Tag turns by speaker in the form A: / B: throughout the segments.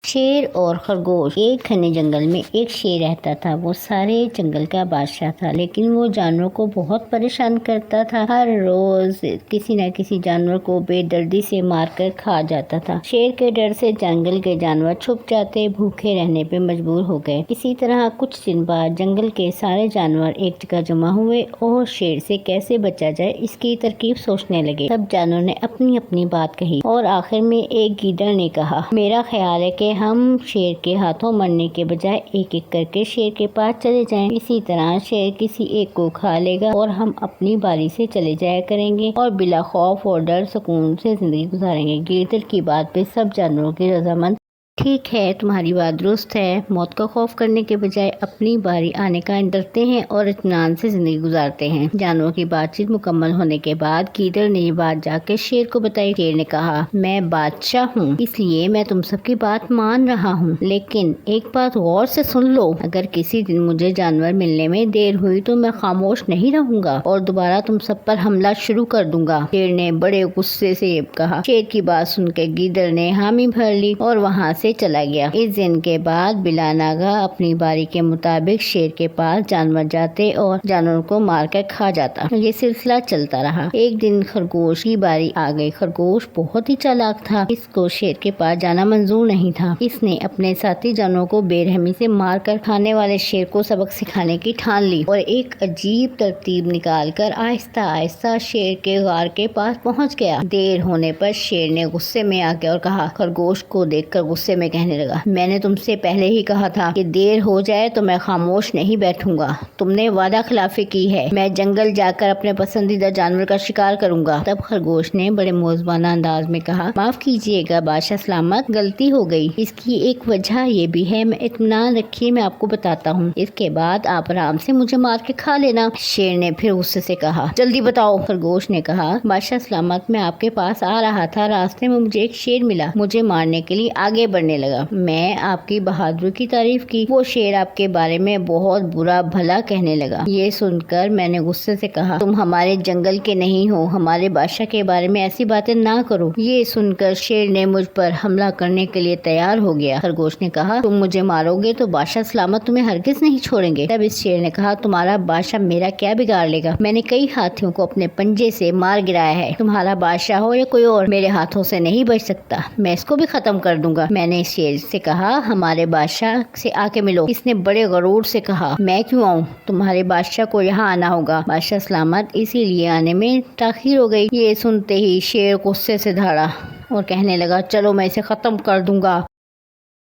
A: شیر اور خرگوش۔ ایک گھنے جنگل میں ایک شیر رہتا تھا۔ وہ سارے جنگل کا بادشاہ تھا، لیکن وہ جانوروں کو بہت پریشان کرتا تھا۔ ہر روز کسی نہ کسی جانور کو بے دردی سے مار کر کھا جاتا تھا۔ شیر کے ڈر سے جنگل کے جانور چھپ جاتے، بھوکے رہنے پہ مجبور ہو گئے۔ اسی طرح کچھ دن بعد جنگل کے سارے جانور ایک جگہ جمع ہوئے اور شیر سے کیسے بچا جائے اس کی ترکیب سوچنے لگے۔ سب جانوروں نے اپنی اپنی بات کہی اور آخر میں ایک گیدڑ نے کہا، میرا خیال ہے کہ ہم شیر کے ہاتھوں مرنے کے بجائے ایک ایک کر کے شیر کے پاس چلے جائیں۔ اسی طرح شیر کسی ایک کو کھا لے گا اور ہم اپنی باری سے چلے جایا کریں گے اور بلا خوف اور ڈر سکون سے زندگی گزاریں گے۔ گیدڑ کی بات پہ سب جانوروں کی رضامند ٹھیک ہے، تمہاری بات درست ہے۔ موت کا خوف کرنے کے بجائے اپنی باری آنے کا ڈرتے ہیں اور اطمینان سے زندگی گزارتے ہیں۔ جانوروں کی بات چیت مکمل ہونے کے بعد گیدڑ نے یہ بات جا کے شیر کو بتائی۔ شیر نے کہا، میں بادشاہ ہوں، اس لیے میں تم سب کی بات مان رہا ہوں، لیکن ایک بات غور سے سن لو، اگر کسی دن مجھے جانور ملنے میں دیر ہوئی تو میں خاموش نہیں رہوں گا اور دوبارہ تم سب پر حملہ شروع کر دوں گا۔ شیر نے بڑے غصے سے کہا۔ شیر کی بات سن کے گیدڑ نے حامی بھر لی اور وہاں سے چلا گیا۔ اس دن کے بعد بلا ناگہاں اپنی باری کے مطابق شیر کے پاس جانور جاتے اور جانوروں کو مار کر کھا جاتا۔ یہ سلسلہ چلتا رہا۔ ایک دن خرگوش کی باری آ گئی۔ خرگوش بہت ہی چالاک تھا، اس کو شیر کے پاس جانا منظور نہیں تھا۔ اس نے اپنے ساتھی جانوروں کو بے رحمی سے مار کر کھانے والے شیر کو سبق سکھانے کی ٹھان لی اور ایک عجیب ترتیب نکال کر آہستہ آہستہ شیر کے غار کے پاس پہنچ گیا۔ دیر ہونے پر شیر نے غصے میں آ کے اور کہا، خرگوش کو دیکھ کر غصے میں کہنے لگا، میں نے تم سے پہلے ہی کہا تھا کہ دیر ہو جائے تو میں خاموش نہیں بیٹھوں گا۔ تم نے وعدہ خلافی کی ہے، میں جنگل جا کر اپنے پسندیدہ جانور کا شکار کروں گا۔ تب خرگوش نے بڑے موزبانہ انداز میں کہا، معاف کیجیے گا بادشاہ سلامت، غلطی ہو گئی۔ اس کی ایک وجہ یہ بھی ہے، میں اطمینان رکھیے میں آپ کو بتاتا ہوں، اس کے بعد آپ آرام سے مجھے مار کے کھا لینا۔ شیر نے پھر غصے سے کہا، جلدی بتاؤ۔ خرگوش نے کہا، بادشاہ سلامت، میں آپ کے پاس آ رہا تھا، راستے میں مجھے ایک شیر ملا، مجھے مارنے کے لیے آگے بڑھنے لگا۔ میں آپ کی بہادری کی تعریف کی، وہ شیر آپ کے بارے میں بہت برا بھلا کہنے لگا۔ یہ سن کر میں نے غصے سے کہا، تم ہمارے جنگل کے نہیں ہو، ہمارے بادشاہ کے بارے میں ایسی باتیں نہ کرو۔ یہ سن کر شیر نے مجھ پر حملہ کرنے کے لیے تیار ہو گیا۔ خرگوش نے کہا، تم مجھے مارو گے تو بادشاہ سلامت تمہیں ہرگز نہیں چھوڑیں گے۔ تب اس شیر نے کہا، تمہارا بادشاہ میرا کیا بگاڑ لے گا؟ میں نے کئی ہاتھیوں کو اپنے پنجے سے مار گرایا ہے، تمہارا بادشاہ ہو یا کوئی اور میرے ہاتھوں سے نہیں بچ سکتا، میں اس کو بھی ختم کر دوں گا۔ میں نے اس شیر سے کہا، ہمارے بادشاہ سے آ کے ملو۔ اس نے بڑے غرور سے کہا، میں کیوں آؤں؟ تمہارے بادشاہ کو یہاں آنا ہوگا۔ بادشاہ سلامت، اسی لیے آنے میں تاخیر ہو گئی۔ یہ سنتے ہی شیر غصے سے دھاڑا اور کہنے لگا، چلو میں اسے ختم کر دوں گا۔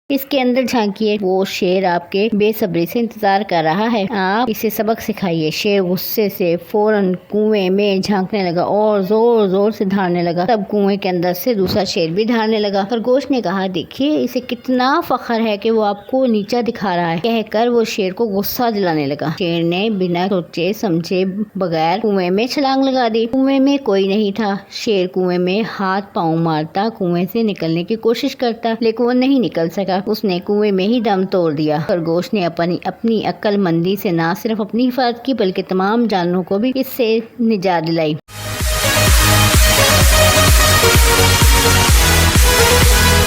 A: اس کے اندر جھانکیے، وہ شیر آپ کے بے صبری سے انتظار کر رہا ہے، آپ اسے سبق سکھائیے۔ شیر غصے سے فوراً کنویں میں جھانکنے لگا اور زور زور سے دھاڑنے لگا۔ تب کنویں کے اندر سے دوسرا شیر بھی دھاڑنے لگا۔ خرگوش نے کہا، دیکھیے اسے کتنا فخر ہے کہ وہ آپ کو نیچا دکھا رہا ہے، کہہ کر وہ شیر کو غصہ دلانے لگا۔ شیر نے بنا سوچے سمجھے بغیر کنویں میں چھلانگ لگا دی۔ کنویں میں کوئی نہیں تھا۔ شیر کنویں میں ہاتھ پاؤں مارتا، کنویں سے نکلنے کی کوشش کرتا، لیکن وہ نہیں نکل سکا، اس نے کنویں میں ہی دم توڑ دیا۔ خرگوش نے اپنی عقل مندی سے نہ صرف اپنی حفاظت کی بلکہ تمام جانوروں کو بھی اس سے نجات دلائی۔